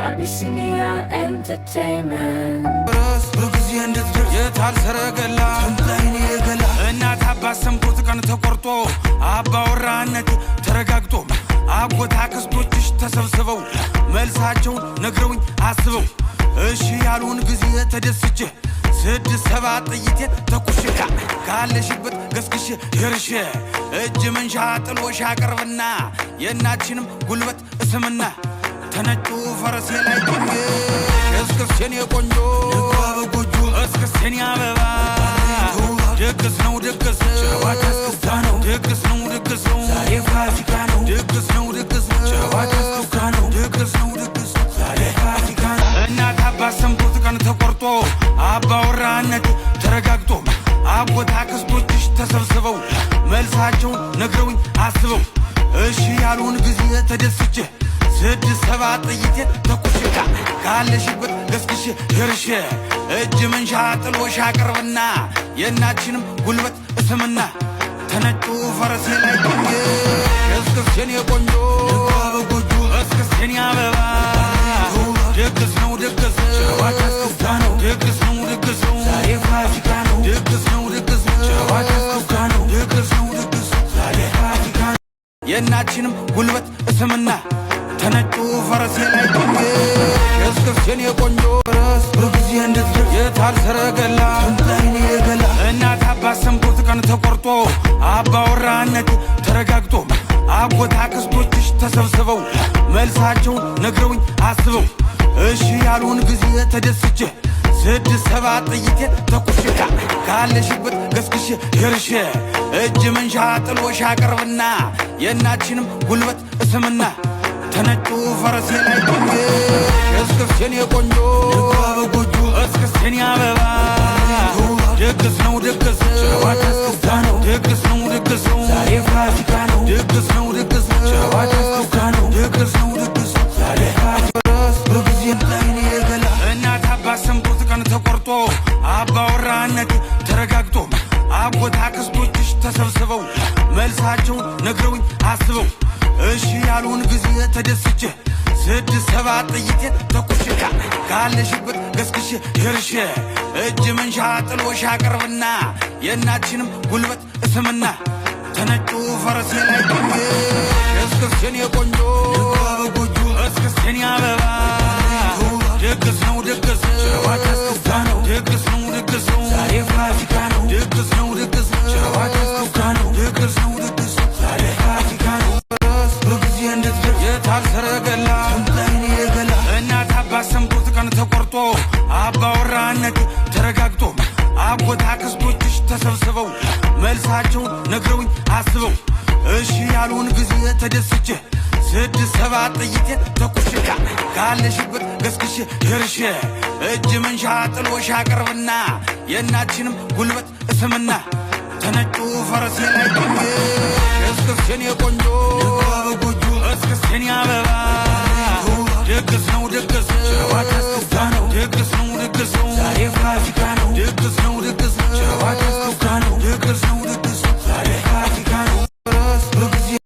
Abyssinia Entertainment. በጊዜ እንድትደርስ የታል ሰረገላ ተምታይኔ ገላ እናት አባት ሰምቶት ቀን ተቆርጦ አባወራነት ተረጋግጦ አጎት አክስቶችሽ ተሰብስበው መልሳቸውን ነግረውኝ አስበው እሺ ያሉን ጊዜ ተደስቼ 6-7 ጥይቴ ተኩሽካ ካለሽበት ገስግሽ ይርሽ እጅ መንሻ ጥሎሽ አቀርብና የእናችንም ጉልበት እስምና ተነጩ ፈረሴ ላይ ቆንጆ እስክስቴን የቆንጆ በጎጆ እስክስቴን ያበባ ድግስ ነው ድግስ ጨዋታ እስክስታ ነው ድግስ ነው ድግስ ነው ዛሬ ፋሲካ ነው ድግስ ነው ድግስ ነው ጨዋታ እስክስታ ነው ድግስ ነው ድግስ ነው ዛሬ ፋሲካ ነው እናት አባት ሰምቶት ቀን ተቆርጦ አባወራነት ተረጋግጦ አጎት አክስቶችሽ ተሰብስበው መልሳቸውን ነግረውኝ አስበው እሺ ያሉን ጊዜ ተደስቼ 6-7 ጥይቴ ተኩሽካ ካለሽበት ገስግሽ ይርሽ እጅ መንሻ ጥሎሽ አቀርብና የእናችንም ጉልበት እስምና ተነጩ ፈረሴ ላይ ቆንጆ እስክስቴን የቆንጆ በጎጆ እስክስቴን ያበባ ድግስ ነው ድግስ ጨዋታ እስክስታ ነው ድግስ ነው ድግስ ነው ዛሬ ፋሲካ ነው ድግስ ነው ድግስ ጨዋታ እስክስታ ነው ድግስ ነው ድግስ ዛሬ ፋሲካ የእናችንም ጉልበት እስምና ተነጩ ፈረሴ ላይ ቆንጆ እስክስቴን የቆንጆ በጊዜ እንድትደርስ የታል ሰረገላ ተምታይኔ ገላ እናት አባት ሰምቶት ቀን ተቆርጦ አባወራነት ተረጋግጦ አጎት አክስቶችሽ ተሰብስበው መልሳቸውን ነግረውኝ አስበው እሺ ያሉን ጊዜ ተደስቼ 6-7 ጥይቴ ተኩሽካ ካለሽበት ገስግሽ ይርሽ እጅ መንሻ ጥሎሽ አቀርብና የእናችንም ጉልበት እስምና ተነጩ ፈረሴ ላይ ቆንጆ እስክስቴን የቆንጆ በጎጆ እስክስቴን ያበባ ድግስ ነው ድግስ ጨዋታ እስክስታ ነው ድግስ ነው ድግስ ነው ዛሬ ፋሲካ ነው ድግስ ነው ድግስ ጨዋታ እስክስታ ነው ድግስ ነው ድግስ ዛሬ ፋሲካ በጊዜ ላይኔ ገላ እናት አባት ሰምቶት ቀን ተቆርጦ አባወራነት ተረጋግጦ አጎት አክስቶችሽ ተሰብስበው መልሳቸውን ነግረውኝ አስበው እሺ ያሉን ጊዜ ተደስቼ 6-7 ጥይቴ ተኩሽካ ካለሽበት ገስግሽ ይርሽ እጅ መንሻ ጥሎሽ አቀርብና የእናችንም ጉልበት እስምና ተነጩ ፈረሴ ላይ ቆንጆ እስክስቴን የቆንጆ በጎጆ እስክስቴን ያበባ ድግስ ነው ድግስ ጨዋታ እስክስታ ነው ድግስ ነው ድግስ ነው ዛሬ ፋሲካ ነው ድግስ ነው ድግስ ጨዋታ እስክስታ ነው ድግስ ነው ድግስ ዛሬ ፋሲካ ነው በጊዜ እንድትደርስ የታል ሰረገላ ተምታይኔ ገላ እናት አባት ሰምቶት ቀን ተቆርጦ አባወራነት ተረጋግጦ አጎት አክስቶችሽ ተሰብስበው መልሳቸውን ነግረውኝ አስበው እሺ ያሉን ጊዜ ተደስቼ 6-7 ጥይቴ ተኩሽካ ካለሽበት ገስግሽ ይርሽ እጅ መንሻ ጥሎሽ አቀርብና የእናችንም ጉልበት እስምና ተነጩ ፈረሴ ላይ ቆንጆ እስክስቴን የቆንጆ በጎጆ እስክስቴን ያበባ ድግስ ነው ድግስ ጨዋታ እስክስታ ነው ድግስ ነው